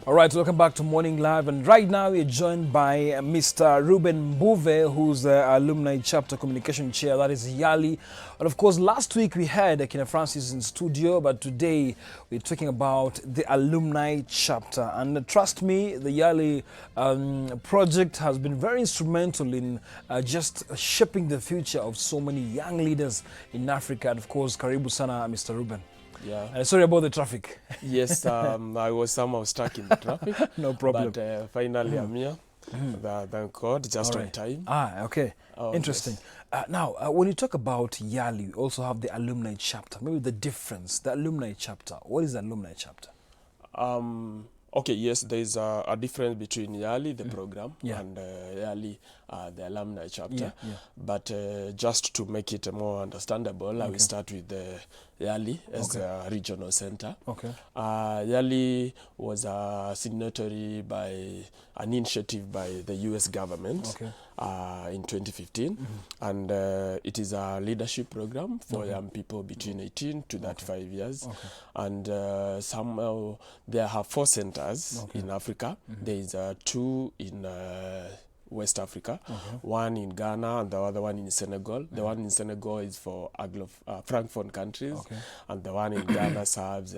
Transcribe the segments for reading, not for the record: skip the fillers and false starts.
All right, welcome back to Morning Live. And right now we're joined by Mr. Ruben Bouve, who's the Alumni Chapter Communication Chair, that is YALI. And of course, last week we had Kina Francis in studio, but today we're talking about the Alumni Chapter. And trust me, the YALI project has been very instrumental in just shaping the future of so many young leaders in Africa. And of course, Karibu Sana, Mr. Ruben. Yeah. Sorry about the traffic. Yes, I was somehow stuck in the traffic. No problem. But finally I'm here. Thank God, just on time. Okay. Oh, Interesting. Yes. Now, when you talk about YALI, you also have the Alumni Chapter. Maybe the difference, the Alumni Chapter. What is the Alumni Chapter? Okay, yes, there's a difference between YALI, the program, Yeah. and YALI, the alumni chapter. Yeah. But just to make it more understandable, I will start with the YALI as a regional center. Okay. YALI was a signatory by an initiative by the US government in 2015. And it is a leadership program for young people between 18 to 35 years. And somehow there are 4 centers in Africa. There is 2 in West Africa, 1 in Ghana and the other one in Senegal. The one in Senegal is for Francophone countries, and the one in Ghana serves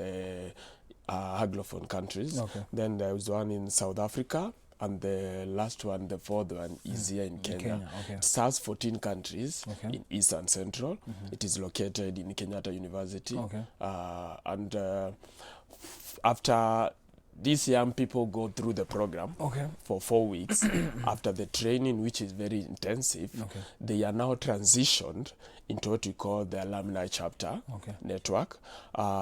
Anglophone countries. Then there is one in South Africa, and the last one, the 4th one, is here in Kenya. It serves 14 countries in East and Central. It is located in Kenyatta University. And after these young people go through the program for 4 weeks, after the training, which is very intensive, they are now transitioned into what we call the Alumni Chapter Network.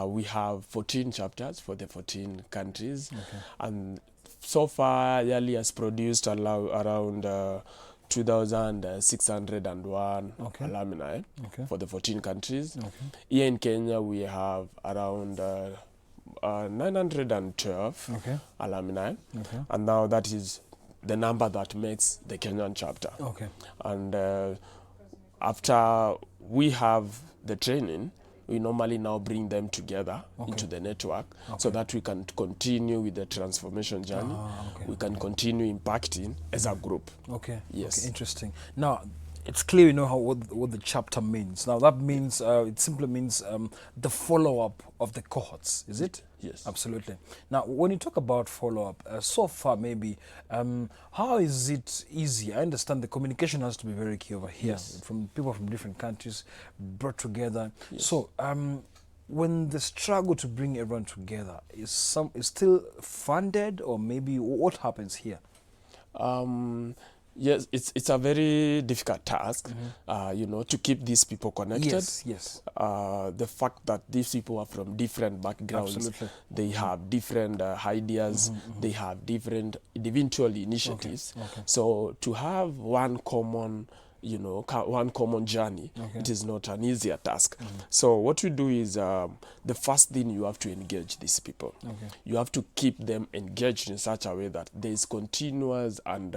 We have 14 chapters for the 14 countries. And so far, YALI has produced around 2,601 alumni for the 14 countries. Here in Kenya, we have around 912 alumni, and now that is the number that makes the Kenyan chapter. And after we have the training, we normally now bring them together into the network so that we can continue with the transformation journey. We can continue impacting as a group. Yes. Interesting. Now, it's clear you know what the chapter means. Now that means it simply means the follow-up of the cohorts, is it? Yes. Absolutely. Now, when you talk about follow-up, so far maybe, how is it easy? I understand the communication has to be very key over here, from people from different countries brought together. So, when the struggle to bring everyone together is still funded, or maybe what happens here? Yes, it's a very difficult task, you know, to keep these people connected. Yes. The fact that these people are from different backgrounds, they have different ideas, they have different individual initiatives. So to have one common, you know, one common journey, it is not an easier task. So what we do is the first thing, you have to engage these people. You have to keep them engaged in such a way that there is continuous and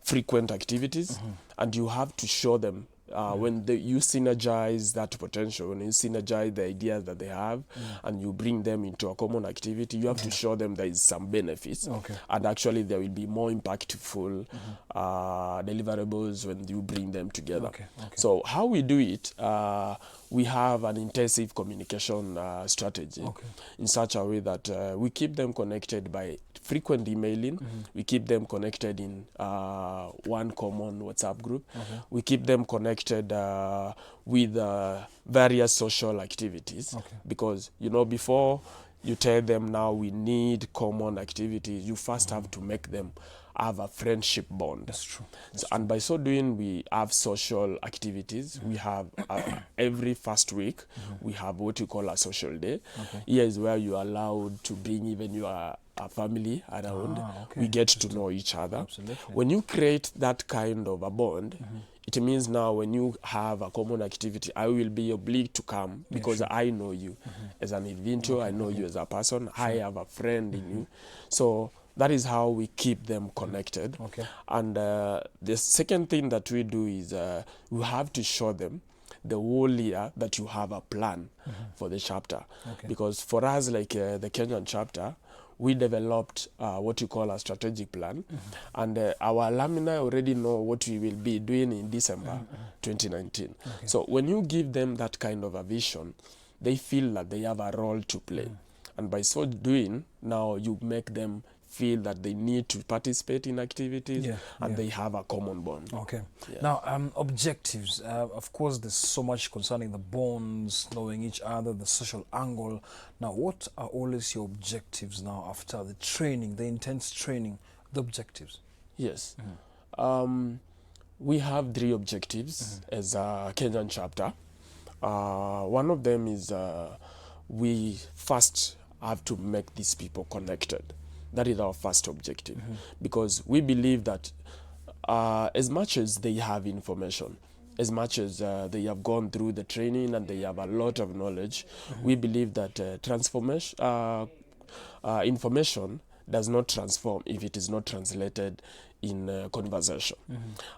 frequent activities, and you have to show them when you synergize that potential, when you synergize the ideas that they have, and you bring them into a common activity, you have to show them there is some benefits, and actually there will be more impactful deliverables when you bring them together. So how we do it, we have an intensive communication strategy in such a way that we keep them connected by frequent emailing. We keep them connected in one common WhatsApp group. We keep them connected with various social activities, because, you know, before you tell them now we need common activities, you first have to make them have a friendship bond. That's true. And by so doing, we have social activities. We have every first week, we have what we call a social day. Here is where you are allowed to bring even your family around. We get to know each other. When you create that kind of a bond, it means now when you have a common activity, I will be obliged to come because I know you as an individual, I know you as a person, I have a friend in you. So that is how we keep them connected. And the second thing that we do is we have to show them the whole year that you have a plan for the chapter. Because for us, like the Kenyan chapter, we developed what you call a strategic plan, and our alumni already know what we will be doing in December 2019. Okay. So when you give them that kind of a vision, they feel that they have a role to play. And by so doing, now you make them feel that they need to participate in activities, and they have a common bond. Okay. Now, objectives. Of course, there's so much concerning the bonds, knowing each other, the social angle. Now, what are always your objectives now after the training, the intense training, the objectives? Yes. We have 3 objectives as a Kenyan chapter. One of them is we first have to make these people connected. That is our first objective, because we believe that as much as they have information, as much as they have gone through the training and they have a lot of knowledge, we believe that information does not transform if it is not translated in conversation.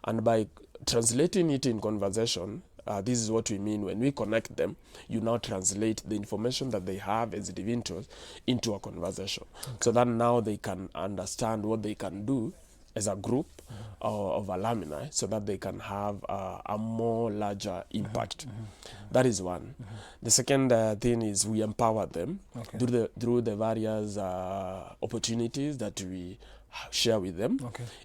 And by translating it in conversation, this is what we mean when we connect them. You now translate the information that they have as individuals into a conversation, so that now they can understand what they can do as a group of alumni, so that they can have a more larger impact. That is one. The second thing is we empower them through the various opportunities that we share with them,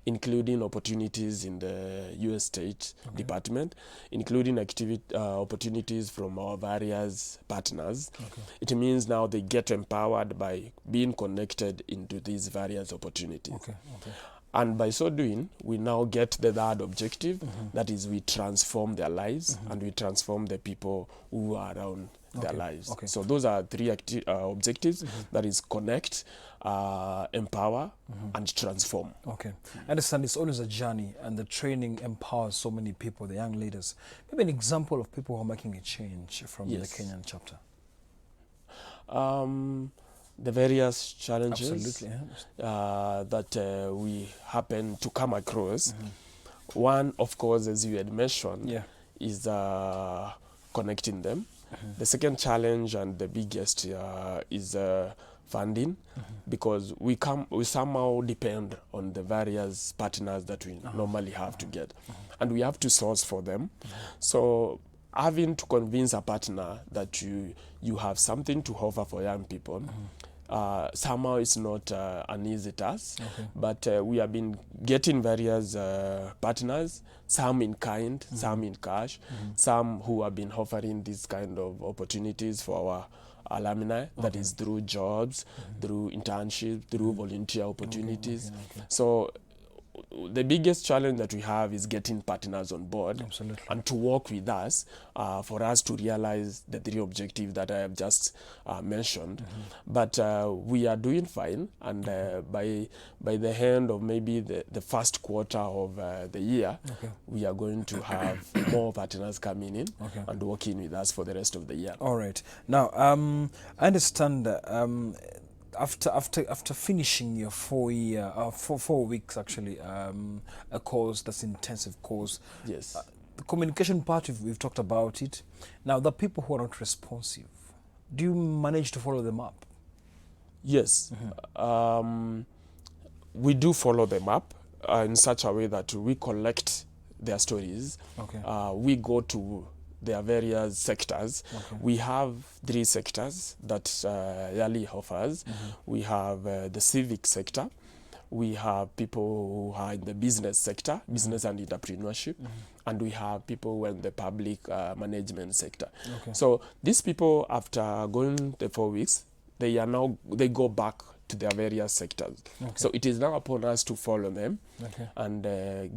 including opportunities in the U.S. State Department, including opportunities from our various partners. It means now they get empowered by being connected into these various opportunities. And by so doing, we now get the third objective, that is we transform their lives and we transform the people who are around their lives. So those are 3 objectives, that is connect, empower, and transform. I understand it's always a journey, and the training empowers so many people, the young leaders. Maybe an example of people who are making a change from the Kenyan chapter. The various challenges that we happen to come across. One, of course, as you had mentioned, is connecting them. The second challenge, and the biggest, is funding, because we somehow depend on the various partners that we normally have to get, and we have to source for them. So having to convince a partner that you have something to offer for young people, somehow it's not an easy task, but we have been getting various partners, some in kind, some in cash, some who have been offering this kind of opportunities for our alumni, that is through jobs, through internships, through volunteer opportunities. So the biggest challenge that we have is getting partners on board and to work with us for us to realize the 3 objectives that I have just mentioned. But we are doing fine, and by the end of maybe the first quarter of the year, we are going to have more partners coming in and working with us for the rest of the year. All right. Now, I understand after finishing your 4 weeks actually, a course that's intensive course. The communication part, we've talked about it. Now, the people who are not responsive, do you manage to follow them up? Yes. We do follow them up in such a way that we collect their stories. We go to their various sectors. We have 3 sectors that YALI offers. We have the civic sector. We have people who are in the business sector, business and entrepreneurship. And we have people who are in the public management sector. So these people, after going the 4 weeks, they go back to their various sectors. So it is now upon us to follow them and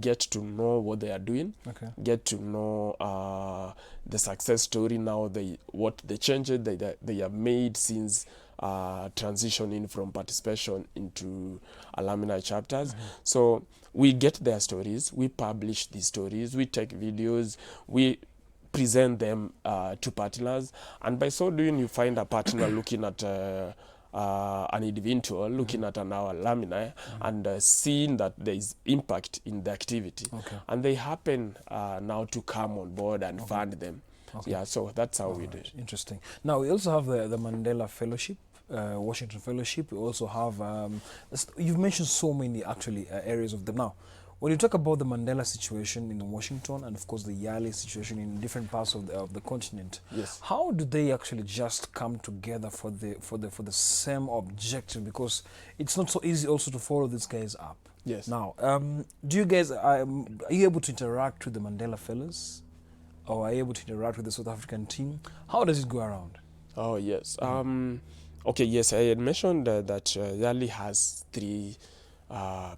get to know what they are doing, get to know the success story now, what the changes they have made since transitioning from participation into alumni chapters. So we get their stories, we publish these stories, we take videos, we present them to partners, and by so doing you find a partner looking at an individual, looking at our alumni and seeing that there is impact in the activity. And they happen now to come on board and fund them. So that's how we do it. Interesting. Now, we also have the Mandela Fellowship. Washington Fellowship. We also have, you've mentioned so many actually areas of them now. When you talk about the Mandela situation in Washington and of course the YALI situation in different parts of the continent, Yes. how do they actually just come together for the same objective? Because it's not so easy also to follow these guys up. Yes. Now, do you guys are you able to interact with the Mandela fellas, or are you able to interact with the South African team? How does it go around? Oh, yes. Okay, yes, I had mentioned that YALI has 3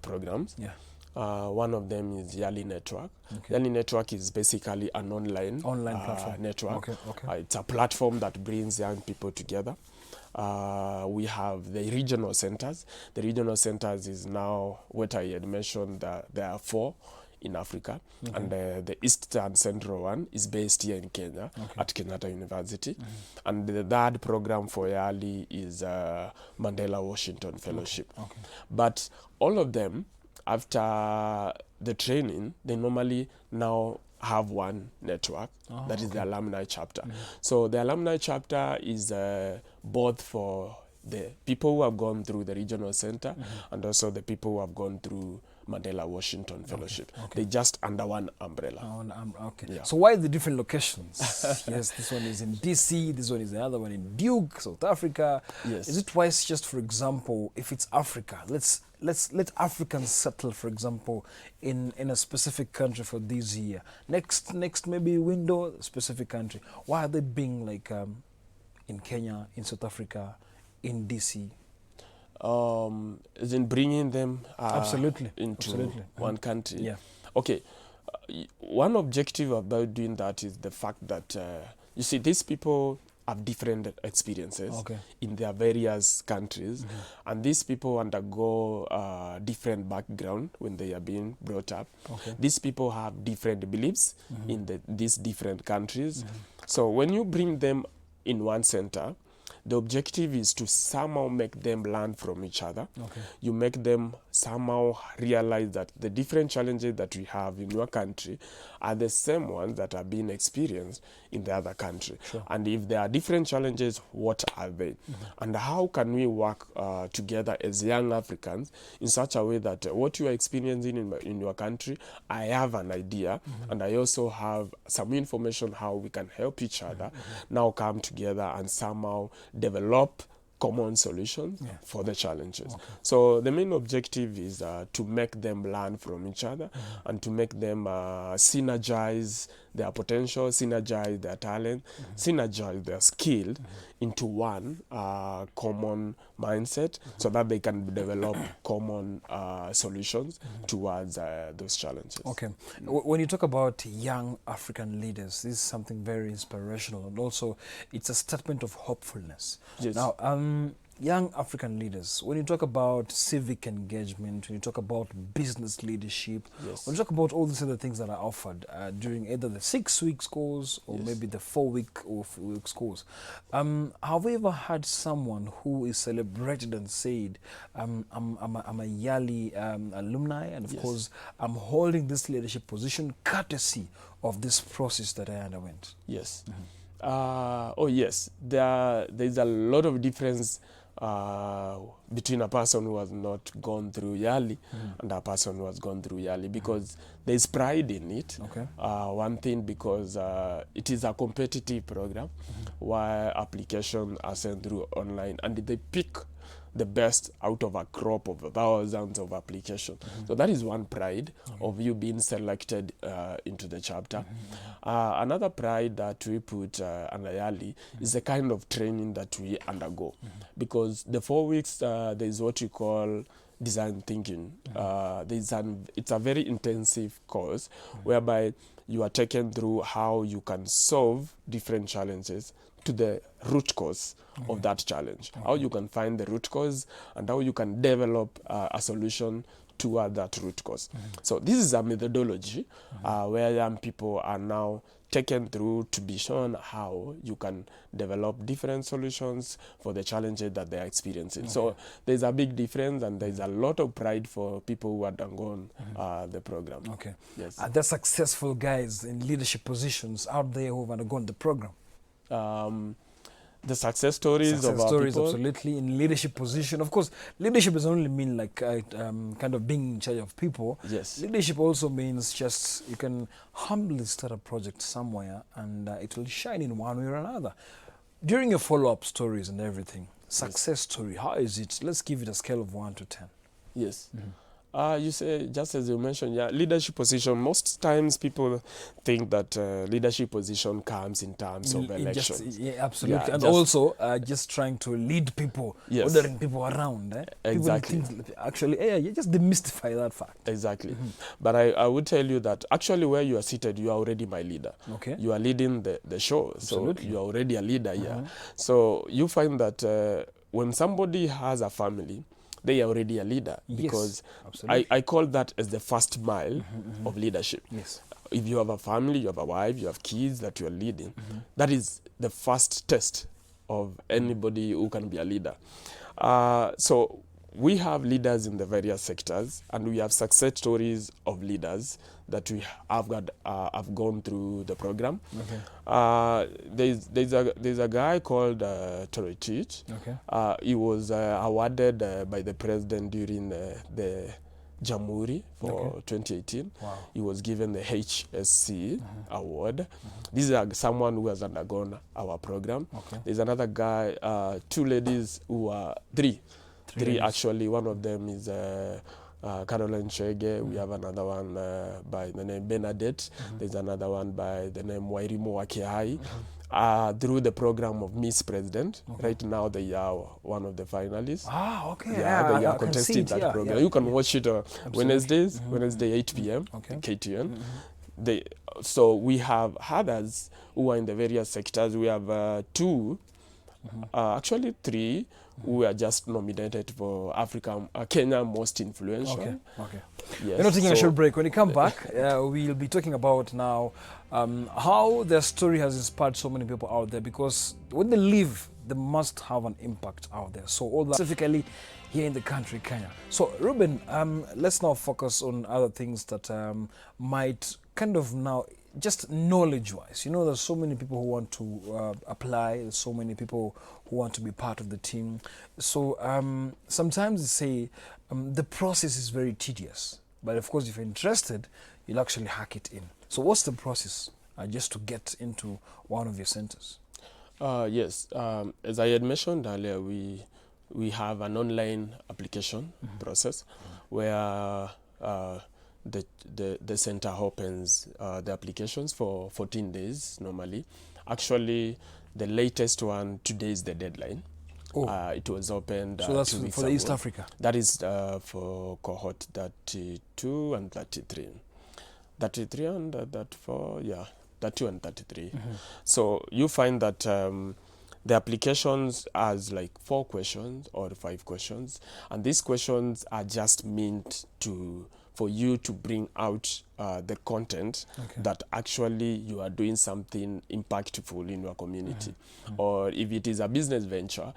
programs. Yeah. One of them is YALI Network. Okay. YALI Network is basically an online Platform network. Okay. It's a platform that brings young people together. We have the regional centers. The regional centers is now what I had mentioned. There are 4 in Africa, and the East and Central one is based here in Kenya at Kenyatta University. And the 3rd program for YALI is Mandela Washington Fellowship. But all of them, after the training, they normally now have one network, that is the alumni chapter. So the alumni chapter is both for the people who have gone through the regional center and also the people who have gone through Mandela Washington Fellowship. They just under one umbrella. Yeah. So why the different locations? Yes, this one is in DC, this one is the other one in Duke, South Africa. Yes. Is it wise just, for example, if it's Africa, let Africans settle, for example, in a specific country for this year. Next maybe window, specific country. Why are they being like in Kenya, in South Africa, in DC? As in bringing them into one country. Yeah. Okay. One objective about doing that is the fact that you see, these people have different experiences in their various countries, and these people undergo different background when they are being brought up. These people have different beliefs in these different countries. So when you bring them in one center, the objective is to somehow make them learn from each other. You make them somehow realize that the different challenges that we have in your country are the same ones that are being experienced in the other country. And if there are different challenges, what are they? And how can we work together as young Africans in such a way that what you are experiencing in your country, I have an idea, and I also have some information how we can help each other now come together and somehow develop common solutions for the challenges. So the main objective is to make them learn from each other and to make them synergize their potential, synergize their talent, synergize their skill into one common mindset so that they can develop common solutions towards those challenges. When you talk about young African leaders, this is something very inspirational, and also it's a statement of hopefulness. Now, young African leaders, when you talk about civic engagement, when you talk about business leadership, when you talk about all these other things that are offered during either the 6-week course or maybe the 4-week or 4-week course, have we ever had someone who is celebrated and said, I'm a YALI alumni, and of course I'm holding this leadership position courtesy of this process that I underwent? Yes. Yes. There's a lot of difference between a person who has not gone through YALI and a person who has gone through YALI, because there's pride in it. One thing, because it is a competitive program where applications are sent through online, and they pick the best out of a crop of thousands of applications. So that is one pride of you being selected into the chapter. Another pride that we put under YALI is the kind of training that we undergo. Because the 4 weeks, there is what we call design thinking. It's a very intensive course whereby you are taken through how you can solve different challenges to the root cause of that challenge, how you can find the root cause and how you can develop a solution toward that root cause. So this is a methodology where young people are now taken through to be shown how you can develop different solutions for the challenges that they are experiencing. So there's a big difference, and there's a lot of pride for people who have undergone the program. Yes. Are there successful guys in leadership positions out there who have undergone the program? The success stories Success of our stories, people. absolutely, in leadership position. Of course, leadership doesn't only mean like kind of being in charge of people. Yes. Leadership also means just you can humbly start a project somewhere and it will shine in one way or another. During your follow-up stories and everything, success story, how is it? Let's give it a scale of 1 to 10. Yes. You say, just as you mentioned, yeah, leadership position. Most times people think that leadership position comes in terms of elections. Yeah, absolutely. Yeah, And just- also just trying to lead people, Yes. ordering people around. Exactly. People think, actually, yeah, you just demystify that fact. Exactly. But I would tell you that actually where you are seated, you are already my leader. Okay. You are leading the show. Absolutely. So you are already a leader here. So you find that when somebody has a family, they are already a leader. Yes, Because absolutely. I call that as the first mile of leadership. Yes. If you have a family, you have a wife, you have kids that you are leading, that is the first test of anybody who can be a leader. So we have leaders in the various sectors, and we have success stories of leaders that we have gone through the program. Okay. There's a guy called Toritich. Okay. He was awarded by the president during the Jamhuri for 2018. Wow. He was given the HSC award. This is someone who has undergone our program. Okay. There's another guy, two ladies who are three ladies. actually. One of them is Caroline Chege. We have another one by the name Bernadette. There's another one by the name Wairimo Wakehai. Through the program of Miss President. Right now they are one of the finalists. Ah, okay. Yeah, they I are can contesting see it, that yeah, program. yeah. You can watch it Wednesdays, Wednesday 8 p.m. Okay. KTN. So we have others who are in the various sectors. We have two, actually three, who are just nominated for Kenya Most Influential. Okay. Okay. Yes. We're not taking a so- short break. When we come back, we'll be talking about now how their story has inspired so many people out there, because when they leave, they must have an impact out there. So all that specifically here in the country, Kenya. So Ruben, let's now focus on other things that might kind of now, just knowledge-wise, you know, there's so many people who want to apply. There's so many people who want to be part of the team. So sometimes they say the process is very tedious, but of course, if you're interested, you'll actually hack it in. So what's the process just to get into one of your centers? Yes. As I had mentioned earlier, we have an online application process where the center opens the applications for 14 days normally. Actually, the latest one, today is the deadline. It was opened So that's 2 weeks for the East ago. Africa. That is for cohort 32 and 33. 33 and 34, yeah, 32 and 33. So you find that the applications has like 4 questions or 5 questions, and these questions are just meant for you to bring out the content that actually you are doing something impactful in your community. Or if it is a business venture,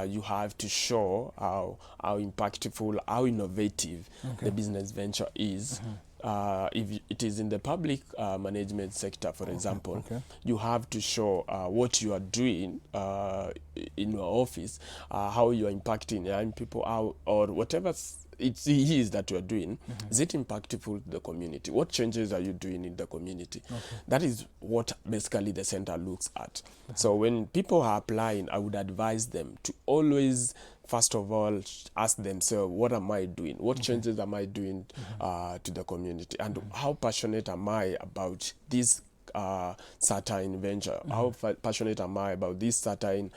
you have to show how impactful, how innovative the business venture is. If it is in the public management sector, for example, you have to show what you are doing in your office, how you are impacting young people, or whatever it is that you are doing. Is it impactful to the community? What changes are you doing in the community? That is what basically the center looks at. So when people are applying, I would advise them to always, first of all, ask themselves, what am I doing? What changes am I doing to the community? And how passionate am I about this certain venture? How passionate am I about this certain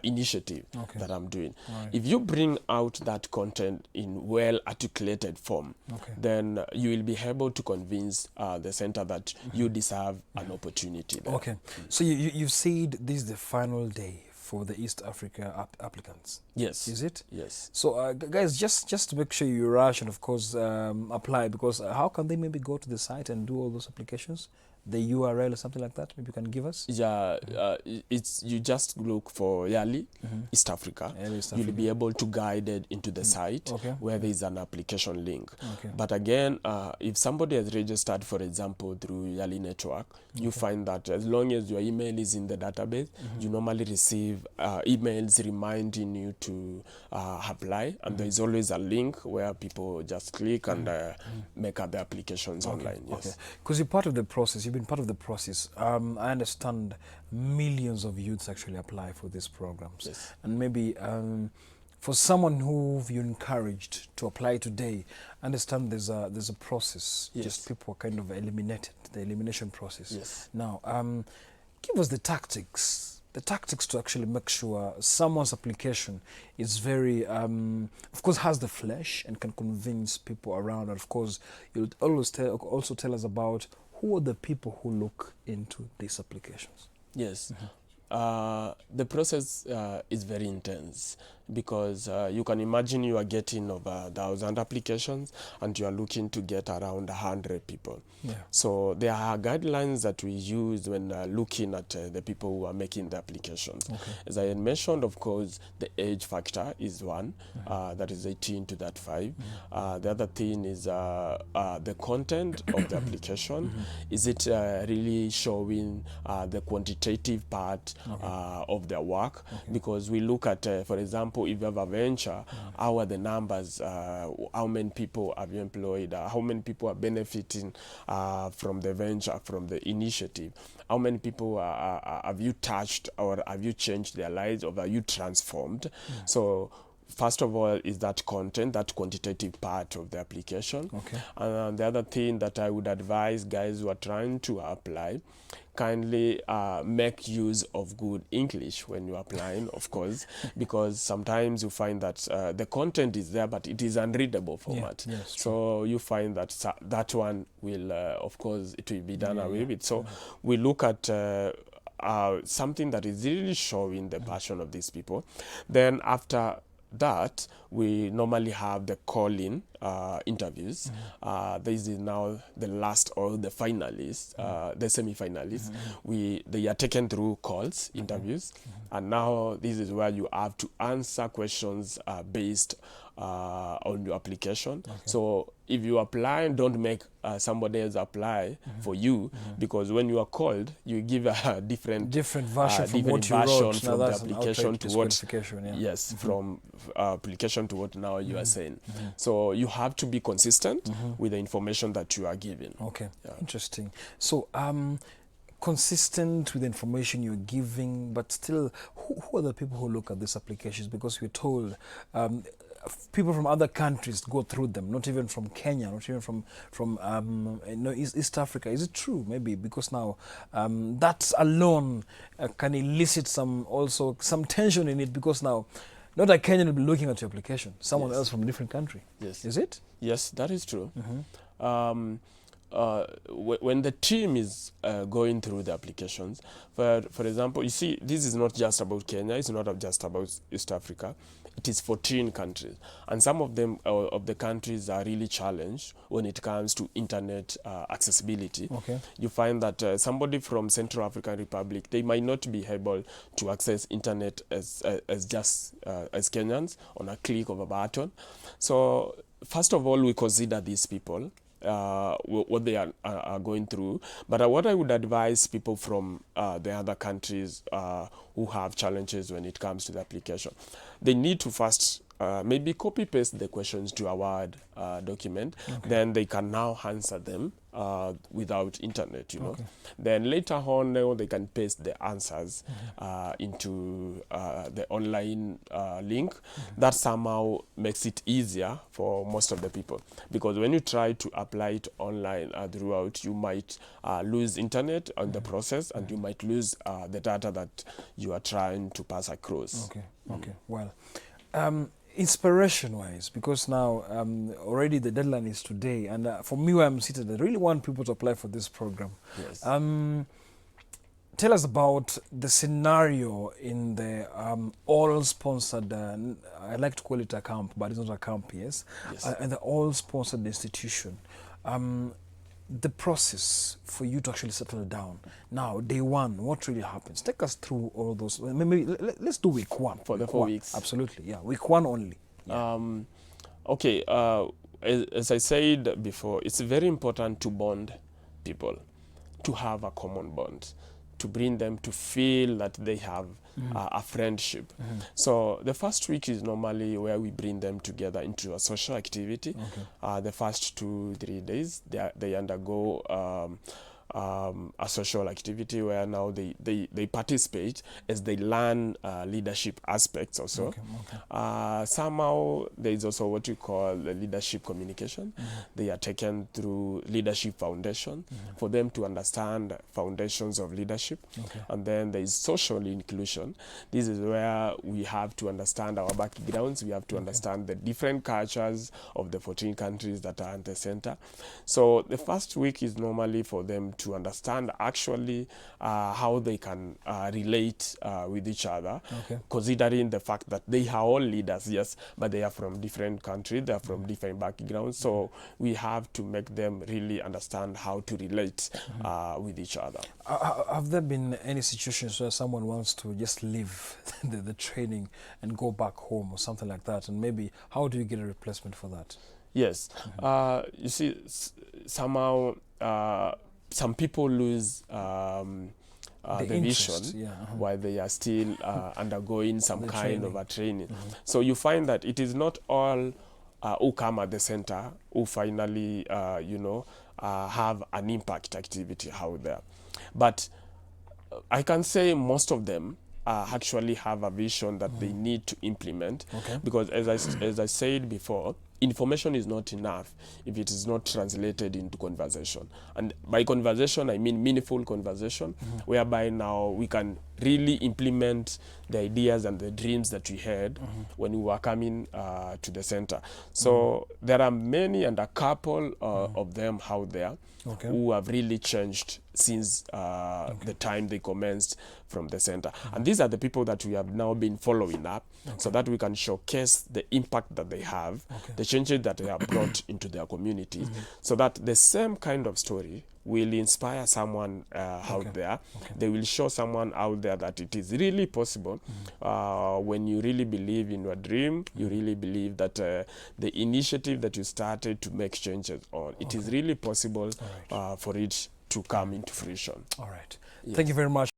initiative that I'm doing? If you bring out that content in well-articulated form, then you will be able to convince the center that you deserve an opportunity there. Okay. So you've said this is the final day for the East Africa applicants. Yes. Is it? Yes. So guys, just to make sure you rush and of course apply, because how can they maybe go to the site and do all those applications? the URL or something like that? Maybe you can give us. Yeah, it's you just look for YALI East Africa. YALI East You'll Africa. be able to guide it into the site Okay. where there is an application link. Okay. But again, if somebody has registered, for example, through YALI network, you find that as long as your email is in the database, you normally receive emails reminding you to apply, and there is always a link where people just click and make up the applications online. Yes. Okay. Because you're part of the process. You've been part of the process. I understand millions of youths actually apply for these programs. Yes. And maybe for someone who you encouraged to apply today, I understand there's a process. Yes. Just people are kind of eliminated, the elimination process. Yes. Now, give us the tactics to actually make sure someone's application is very, of course, has the flesh and can convince people around. And of course, you'll also tell us about who are the people who look into these applications. Yes. The process is very intense because you can imagine you are getting over 1,000 applications and you are looking to get around 100 people. Yeah. So there are guidelines that we use when looking at the people who are making the applications. Okay. As I had mentioned, of course, the age factor is one, that is 18 to that 5. The other thing is the content of the application. Is it really showing the quantitative part of their work? Because we look at, for example, if you have a venture, how are the numbers, how many people have you employed, how many people are benefiting from the venture, from the initiative, how many people have you touched, or have you changed their lives, or have you transformed? So first of all is that content, that quantitative part of the application. Okay. And the other thing that I would advise guys who are trying to apply, kindly make use of good English when you're applying, of course, because sometimes you find that the content is there, but it is unreadable format. Yeah, yes, so you find that that one will, of course, it will be done away with. So we look at something that is really showing the passion of these people. Then after that, we normally have the call-in interviews. This is now the last, or the finalists, the semi-finalists. They are taken through calls, interviews, and now this is where you have to answer questions based on your application. So if you apply, don't make somebody else apply for you, because when you are called, you give a different version from what you wrote. from the application to what yes, from application to what now you are saying. So you have to be consistent with the information that you are giving. Okay, interesting. So consistent with the information you're giving, but still, who are the people who look at these applications? Because we're told people from other countries go through them, not even from Kenya, not even from East Africa. Is it true? Maybe because now that alone can elicit some tension in it, because now not a Kenyan will be looking at your application, someone else from a different country. Yes. Is it? Yes, that is true. When the team is going through the applications, for example, you see, this is not just about Kenya, it's not just about East Africa. It is 14 countries, and some of them of the countries are really challenged when it comes to internet accessibility. Okay. You find that somebody from Central African Republic, they might not be able to access internet as Kenyans on a click of a button. So first of all, we consider these people, what they are going through. But what I would advise people from the other countries who have challenges when it comes to the application, they need to first maybe copy paste the questions to a Word document. Then they can now answer them without internet, you know. Then later on, they can paste the answers into the online link. That somehow makes it easier for most of the people, because when you try to apply it online throughout, you might lose internet on the process, and you might lose the data that you are trying to pass across. Okay. Well, inspiration-wise, because now already the deadline is today, and for me where I'm seated, I really want people to apply for this program. Yes. Tell us about the scenario in the all-sponsored, I like to call it a camp, but it's not a camp, yes? Yes. And the all-sponsored institution. the process for you to actually settle down. Now, day one, what really happens? Take us through all those. Maybe let's do week one. For the Week 4 one. weeks. Absolutely, yeah. Week one only. Yeah. Okay, as I said before, it's very important to bond people, to have a common bond, to bring them to feel that they have a friendship. So the first week is normally where we bring them together into a social activity. The first 2-3 days, they undergo a social activity where now they participate as they learn leadership aspects also. Somehow there is also what we call the leadership communication. They are taken through leadership foundation for them to understand foundations of leadership. And then there is social inclusion. This is where we have to understand our backgrounds. We have to understand the different cultures of the 14 countries that are at the center. So the first week is normally for them to understand actually how they can relate with each other, considering the fact that they are all leaders, yes, but they are from different countries, they are from different backgrounds. So we have to make them really understand how to relate with each other. Have there been any situations where someone wants to just leave the training and go back home or something like that? And maybe how do you get a replacement for that? Yes. You see, somehow some people lose the vision while they are still undergoing some kind of a training. So you find that it is not all who come at the center who finally, have an impact activity out there. But I can say most of them actually have a vision that they need to implement, because as I said before, information is not enough if it is not translated into conversation. And by conversation, I mean meaningful conversation, whereby now we can really implement the ideas and the dreams that we had when we were coming to the center. So there are many and a couple of them out there who have really changed since the time they commenced from the center. And these are the people that we have now been following up so that we can showcase the impact that they have, the changes that they have brought into their communities, so that the same kind of story will inspire someone out there. They will show someone out there that it is really possible. When you really believe in your dream, you really believe that the initiative that you started to make changes on, it is really possible for it to come into fruition. All right. Thank you very much.